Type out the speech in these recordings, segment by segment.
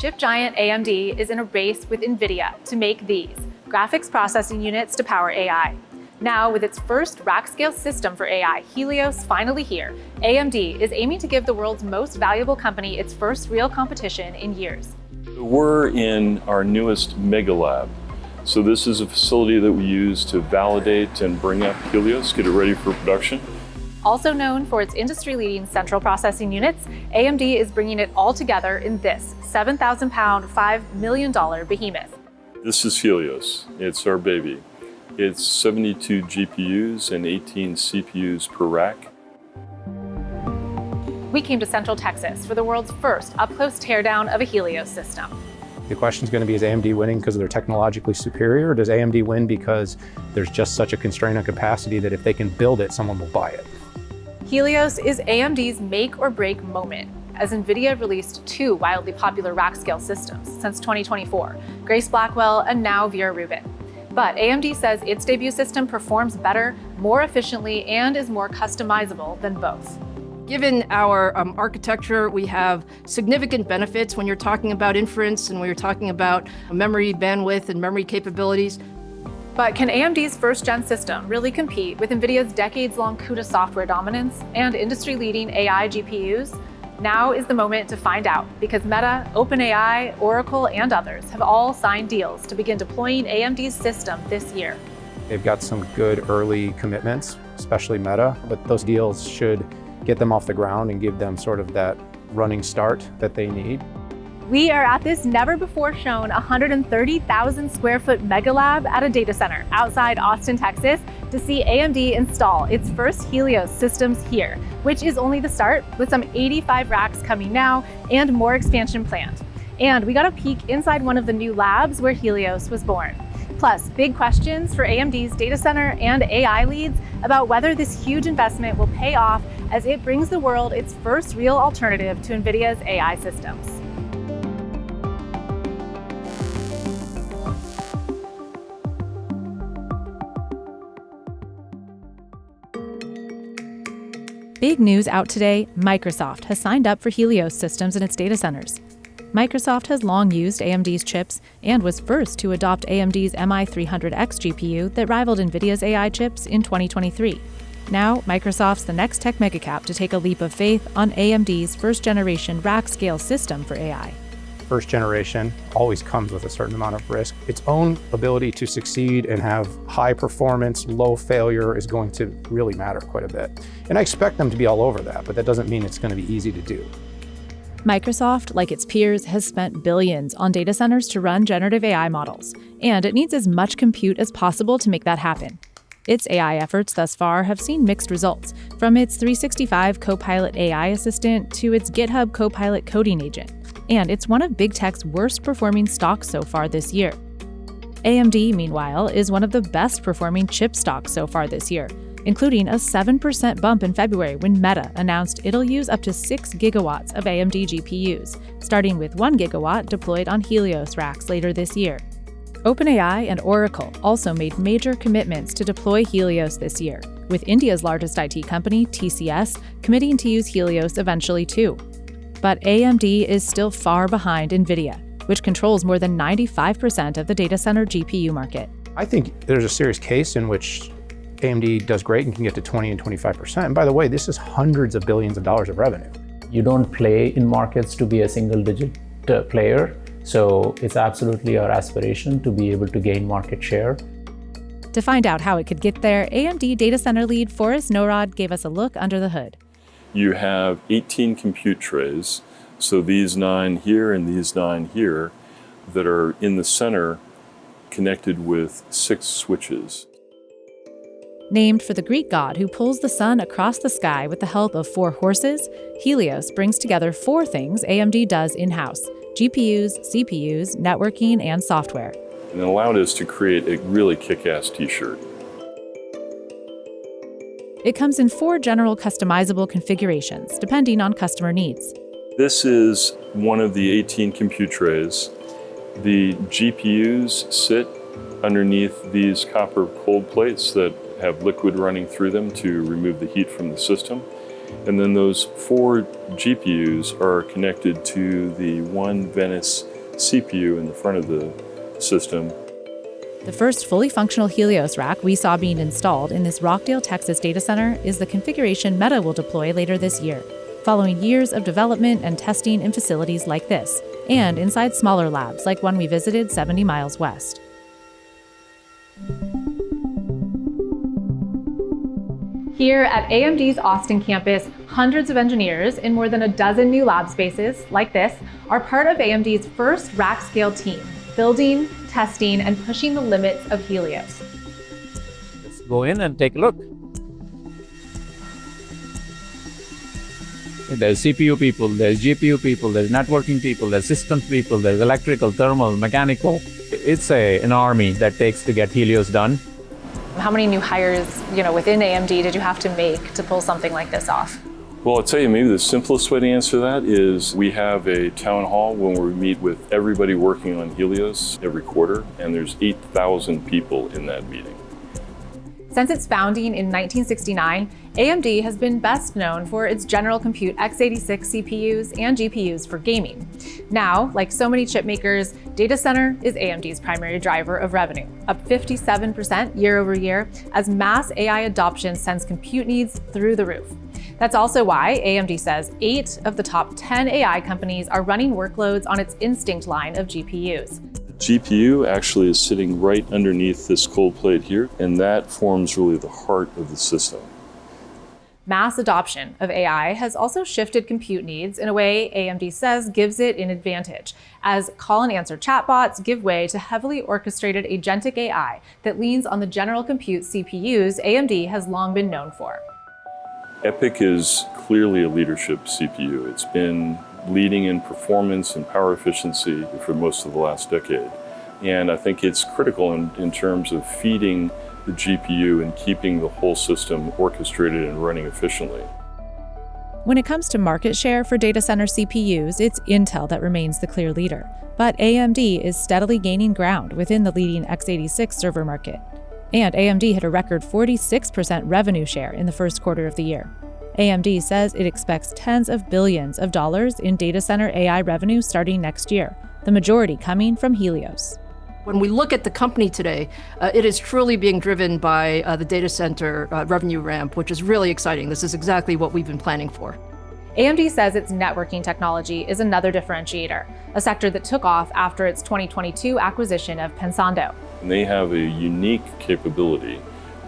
Chip giant AMD is in a race with Nvidia to make these graphics processing units to power AI. Now, with its first rack-scale system for AI, Helios, finally here, AMD is aiming to give the world's most valuable company its first real competition in years. We're in our newest mega lab. So this is a facility that we use to validate and bring up Helios, get it ready for production. Also known for its industry-leading central processing units, AMD is bringing it all together in this 7,000-pound, $5 million behemoth. This is Helios. It's our baby. It's 72 GPUs and 18 CPUs per rack. We came to Central Texas for the world's first up-close teardown of a Helios system. The question is going to be, is AMD winning because they're technologically superior, or does AMD win because there's just such a constraint on capacity that if they can build it, someone will buy it? Helios is AMD's make or break moment, as Nvidia released two wildly popular rack-scale systems since 2024, Grace Blackwell and now Vera Rubin. But AMD says its debut system performs better, more efficiently, and is more customizable than both. Given our architecture, we have significant benefits when you're talking about inference and when you're talking about memory bandwidth and memory capabilities. But can AMD's first-gen system really compete with NVIDIA's decades-long CUDA software dominance and industry-leading AI GPUs? Now is the moment to find out, because Meta, OpenAI, Oracle, and others have all signed deals to begin deploying AMD's system this year. They've got some good early commitments, especially Meta, but those deals should get them off the ground and give them sort of that running start that they need. We are at this never-before-shown 130,000 square foot mega lab at a data center outside Austin, Texas, to see AMD install its first Helios systems here, which is only the start, with some 85 racks coming now and more expansion planned. And we got a peek inside one of the new labs where Helios was born. Plus, big questions for AMD's data center and AI leads about whether this huge investment will pay off as it brings the world its first real alternative to NVIDIA's AI systems. Big news out today, Microsoft has signed up for Helios systems in its data centers. Microsoft has long used AMD's chips and was first to adopt AMD's MI300X GPU that rivaled NVIDIA's AI chips in 2023. Now, Microsoft's the next tech megacap to take a leap of faith on AMD's first-generation rack-scale system for AI. First generation always comes with a certain amount of risk. Its own ability to succeed and have high performance, low failure is going to really matter quite a bit. And I expect them to be all over that, but that doesn't mean it's going to be easy to do. Microsoft, like its peers, has spent billions on data centers to run generative AI models, and it needs as much compute as possible to make that happen. Its AI efforts thus far have seen mixed results, from its 365 Copilot AI assistant to its GitHub Copilot coding agent. And it's one of big tech's worst performing stocks so far this year. AMD, meanwhile, is one of the best performing chip stocks so far this year, including a 7% bump in February when Meta announced it'll use up to 6 gigawatts of AMD GPUs, starting with 1 gigawatt deployed on Helios racks later this year. OpenAI and Oracle also made major commitments to deploy Helios this year, with India's largest IT company, TCS, committing to use Helios eventually too. But AMD is still far behind NVIDIA, which controls more than 95% of the data center GPU market. I think there's a serious case in which AMD does great and can get to 20 and 25%. And by the way, this is hundreds of billions of dollars of revenue. You don't play in markets to be a single-digit player, so it's absolutely our aspiration to be able to gain market share. To find out how it could get there, AMD data center lead Forrest Norrod gave us a look under the hood. You have 18 compute trays, so these 9 here and these 9 here, that are in the center connected with 6 switches. Named for the Greek god who pulls the sun across the sky with the help of 4 horses, Helios brings together 4 things AMD does in-house: GPUs, CPUs, networking, and software. And it allowed us to create a really kick-ass t-shirt. It comes in 4 general customizable configurations, depending on customer needs. This is one of the 18 compute trays. The GPUs sit underneath these copper cold plates that have liquid running through them to remove the heat from the system. And then those 4 GPUs are connected to the one Venice CPU in the front of the system. The first fully functional Helios rack we saw being installed in this Rockdale, Texas data center is the configuration Meta will deploy later this year, following years of development and testing in facilities like this, and inside smaller labs like one we visited 70 miles west. Here at AMD's Austin campus, hundreds of engineers in more than a dozen new lab spaces, like this, are part of AMD's first rack-scale team, building, testing, and pushing the limits of Helios. Let's go in and take a look. There's CPU people, there's GPU people, there's networking people, there's systems people, there's electrical, thermal, mechanical. It's an army that takes to get Helios done. How many new hires, within AMD did you have to make to pull something like this off? Well, I'll tell you, maybe the simplest way to answer that is we have a town hall when we meet with everybody working on Helios every quarter, and there's 8,000 people in that meeting. Since its founding in 1969, AMD has been best known for its General Compute x86 CPUs and GPUs for gaming. Now, like so many chip makers, data center is AMD's primary driver of revenue, up 57% year over year as mass AI adoption sends compute needs through the roof. That's also why AMD says 8 of the top 10 AI companies are running workloads on its Instinct line of GPUs. GPU actually is sitting right underneath this cold plate here, and that forms really the heart of the system. Mass adoption of AI has also shifted compute needs in a way AMD says gives it an advantage, as call and answer chatbots give way to heavily orchestrated agentic AI that leans on the general compute CPUs AMD has long been known for. EPYC is clearly a leadership CPU. It's been leading in performance and power efficiency for most of the last decade. And I think it's critical in terms of feeding the GPU and keeping the whole system orchestrated and running efficiently. When it comes to market share for data center CPUs, it's Intel that remains the clear leader. But AMD is steadily gaining ground within the leading x86 server market. And AMD hit a record 46% revenue share in the first quarter of the year. AMD says it expects tens of billions of dollars in data center AI revenue starting next year, the majority coming from Helios. When we look at the company today, it is truly being driven by the data center revenue ramp, which is really exciting. This is exactly what we've been planning for. AMD says its networking technology is another differentiator, a sector that took off after its 2022 acquisition of Pensando. And they have a unique capability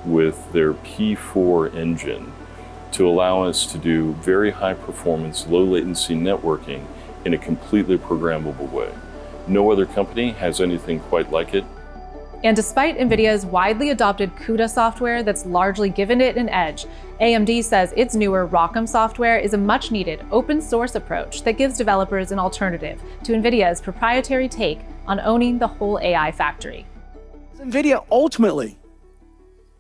with their P4 engine to allow us to do very high performance, low latency networking in a completely programmable way. No other company has anything quite like it. And despite NVIDIA's widely adopted CUDA software that's largely given it an edge, AMD says its newer ROCm software is a much needed open source approach that gives developers an alternative to NVIDIA's proprietary take on owning the whole AI factory. NVIDIA ultimately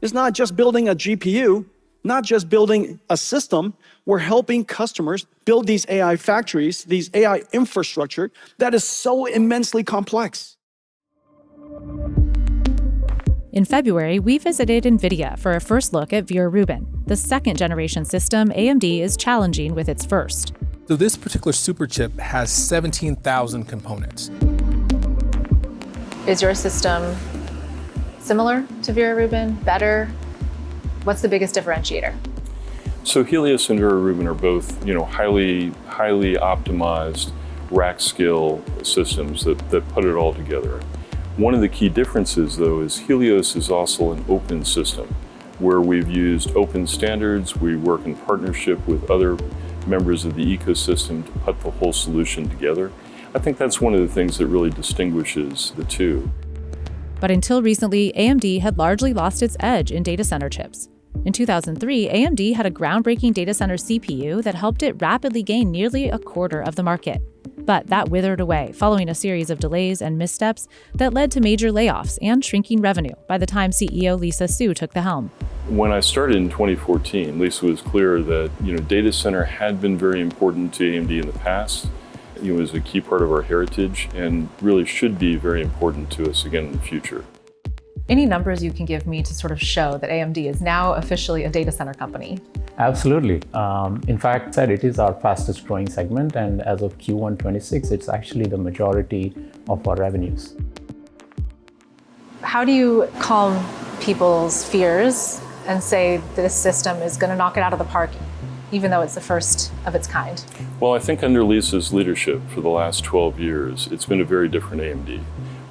is not just building a GPU, not just building a system. We're helping customers build these AI factories, these AI infrastructure that is so immensely complex. In February, we visited NVIDIA for a first look at Vera Rubin, the second generation system AMD is challenging with its first. So this particular superchip has 17,000 components. Is your system similar to Vera Rubin, better? What's the biggest differentiator? So Helios and Vera Rubin are both, highly optimized rack scale systems that put it all together. One of the key differences, though, is Helios is also an open system where we've used open standards. We work in partnership with other members of the ecosystem to put the whole solution together. I think that's one of the things that really distinguishes the two. But until recently, AMD had largely lost its edge in data center chips. In 2003, AMD had a groundbreaking data center CPU that helped it rapidly gain nearly a quarter of the market. But that withered away following a series of delays and missteps that led to major layoffs and shrinking revenue by the time CEO Lisa Su took the helm. When I started in 2014, Lisa was clear that data center had been very important to AMD in the past. It was a key part of our heritage and really should be very important to us again in the future. Any numbers you can give me to sort of show that AMD is now officially a data center company? Absolutely. In fact, it is our fastest growing segment, and as of Q1 26, it's actually the majority of our revenues. How do you calm people's fears and say this system is going to knock it out of the park, even though it's the first of its kind? Well, I think under Lisa's leadership for the last 12 years, it's been a very different AMD.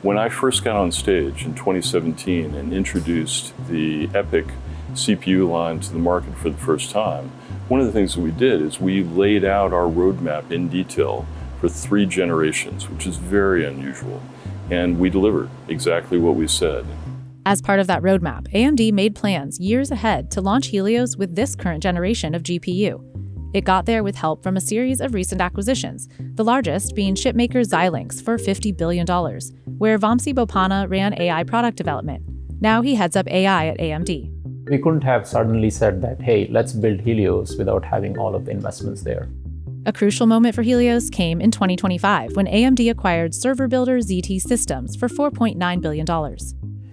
When I first got on stage in 2017 and introduced the EPYC CPU line to the market for the first time, one of the things that we did is we laid out our roadmap in detail for 3 generations, which is very unusual. And we delivered exactly what we said. As part of that roadmap, AMD made plans years ahead to launch Helios with this current generation of GPU. It got there with help from a series of recent acquisitions, the largest being chipmaker Xilinx for $50 billion, where Vamsi Bopanna ran AI product development. Now he heads up AI at AMD. We couldn't have suddenly said that, hey, let's build Helios without having all of the investments there. A crucial moment for Helios came in 2025 when AMD acquired server builder ZT Systems for $4.9 billion.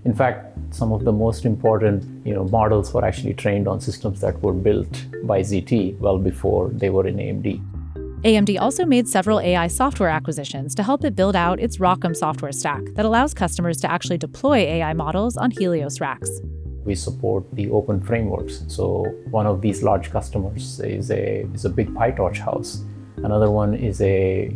In fact, some of the most important models were actually trained on systems that were built by ZT well before they were in AMD. AMD also made several AI software acquisitions to help it build out its ROCm software stack that allows customers to actually deploy AI models on Helios racks. We support the open frameworks. So one of these large customers is a big PyTorch house. Another one is a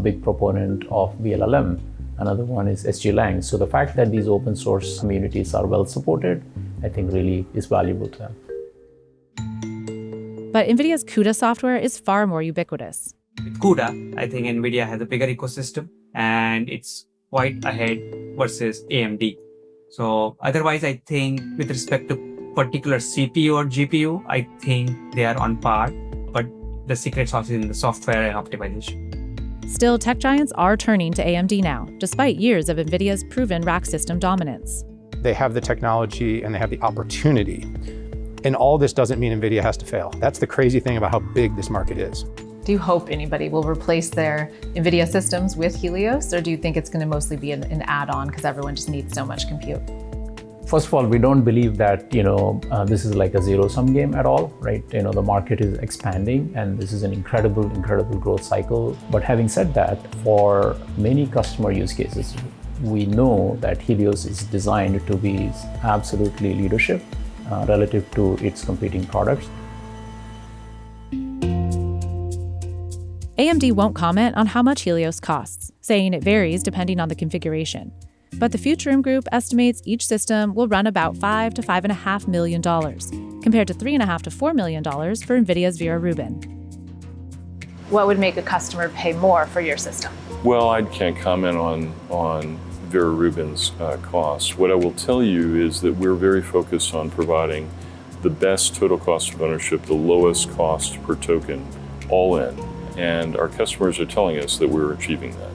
big proponent of VLLM. Another one is SGLang. So the fact that these open source communities are well supported, I think really is valuable to them. But NVIDIA's CUDA software is far more ubiquitous. With CUDA, I think NVIDIA has a bigger ecosystem and it's quite ahead versus AMD. So otherwise, I think with respect to particular CPU or GPU, I think they are on par, but the secret sauce is in the software and optimization. Still, tech giants are turning to AMD now, despite years of NVIDIA's proven rack system dominance. They have the technology and they have the opportunity. And all this doesn't mean NVIDIA has to fail. That's the crazy thing about how big this market is. Do you hope anybody will replace their NVIDIA systems with Helios, or do you think it's going to mostly be an add-on because everyone just needs so much compute? First of all, we don't believe that this is like a zero-sum game at all, right? The market is expanding, and this is an incredible growth cycle. But having said that, for many customer use cases, we know that Helios is designed to be absolutely leadership relative to its competing products. AMD won't comment on how much Helios costs, saying it varies depending on the configuration. But the Futurum Group estimates each system will run about $5 to $5.5 million, compared to $3.5 to $4 million for NVIDIA's Vera Rubin. What would make a customer pay more for your system? Well, I can't comment on Vera Rubin's costs. What I will tell you is that we're very focused on providing the best total cost of ownership, the lowest cost per token, all in. And our customers are telling us that we're achieving that.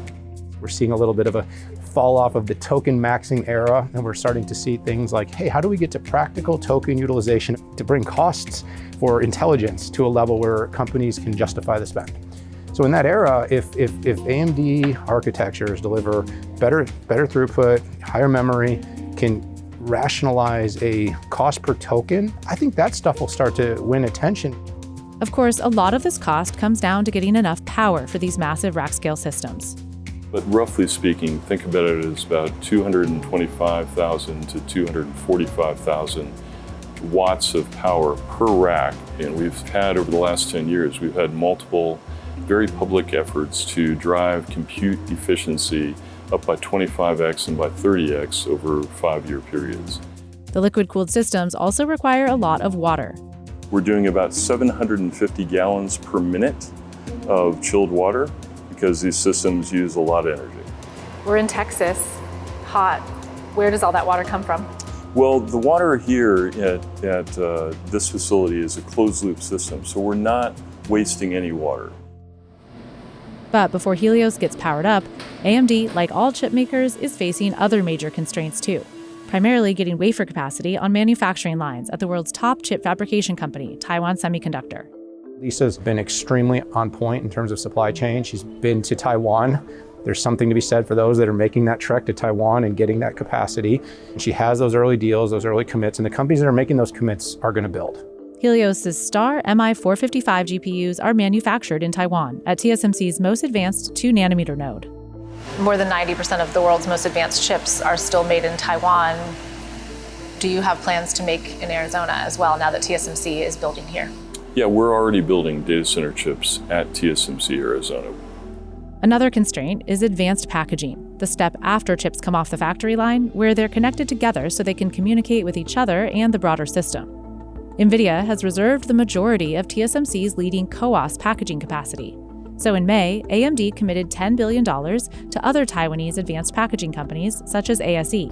We're seeing a little bit of a fall off of the token maxing era, and we're starting to see things like, hey, how do we get to practical token utilization to bring costs for intelligence to a level where companies can justify the spend? So in that era, if AMD architectures deliver better throughput, higher memory, can rationalize a cost per token, I think that stuff will start to win attention. Of course, a lot of this cost comes down to getting enough power for these massive rack-scale systems. But roughly speaking, think about it as about 225,000 to 245,000 watts of power per rack. And we've had, over the last 10 years, we've had multiple very public efforts to drive compute efficiency up by 25x and by 30x over 5-year periods. The liquid-cooled systems also require a lot of water. We're doing about 750 gallons per minute of chilled water, because these systems use a lot of energy. We're in Texas, hot. Where does all that water come from? Well, the water here at this facility is a closed loop system, so we're not wasting any water. But before Helios gets powered up, AMD, like all chip makers, is facing other major constraints too, primarily getting wafer capacity on manufacturing lines at the world's top chip fabrication company, Taiwan Semiconductor. Lisa's been extremely on point in terms of supply chain. She's been to Taiwan There's something to be said for those that are making that trek to Taiwan and getting that capacity. She has those early deals, those early commits, and the companies that are making those commits are going to build. Helios' Star MI455 GPUs are manufactured in Taiwan at TSMC's most advanced 2-nanometer node. More than 90% of the world's most advanced chips are still made in Taiwan. Do you have plans to make in Arizona as well now that TSMC is building here? Yeah, we're already building data center chips at TSMC Arizona. Another constraint is advanced packaging, the step after chips come off the factory line, where they're connected together so they can communicate with each other and the broader system. Nvidia has reserved the majority of TSMC's leading CoWoS packaging capacity. So in May, AMD committed $10 billion to other Taiwanese advanced packaging companies, such as ASE.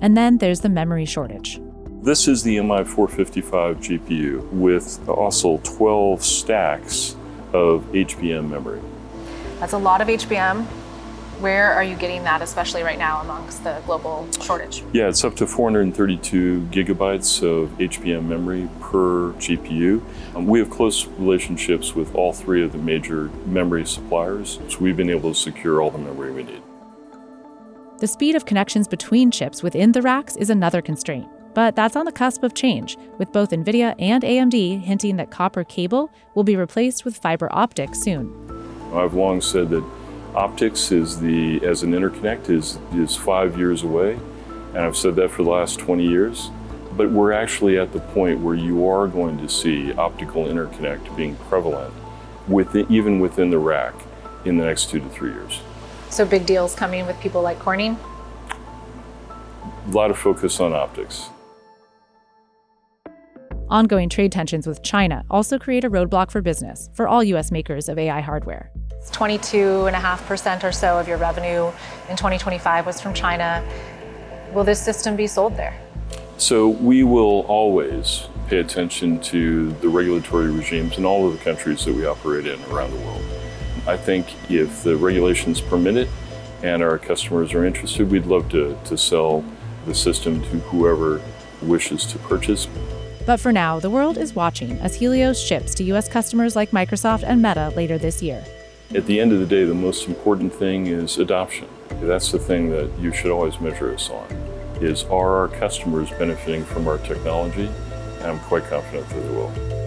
And then there's the memory shortage. This is the MI455 GPU with also 12 stacks of HBM memory. That's a lot of HBM. Where are you getting that, especially right now amongst the global shortage? Yeah, it's up to 432 gigabytes of HBM memory per GPU. We have close relationships with all three of the major memory suppliers, so we've been able to secure all the memory we need. The speed of connections between chips within the racks is another constraint, but that's on the cusp of change, with both Nvidia and AMD hinting that copper cable will be replaced with fiber optics soon. I've long said that optics as an interconnect is 5 years away, and I've said that for the last 20 years. But we're actually at the point where you are going to see optical interconnect being prevalent even within the rack in the next 2 to 3 years. So big deals coming with people like Corning? A lot of focus on optics. Ongoing trade tensions with China also create a roadblock for business for all U.S. makers of AI hardware. 22.5% or so of your revenue in 2025 was from China. Will this system be sold there? So we will always pay attention to the regulatory regimes in all of the countries that we operate in around the world. I think if the regulations permit it and our customers are interested, we'd love to sell the system to whoever wishes to purchase. But for now, the world is watching as Helios ships to U.S. customers like Microsoft and Meta later this year. At the end of the day, the most important thing is adoption. That's the thing that you should always measure us on, are our customers benefiting from our technology? And I'm quite confident that they will.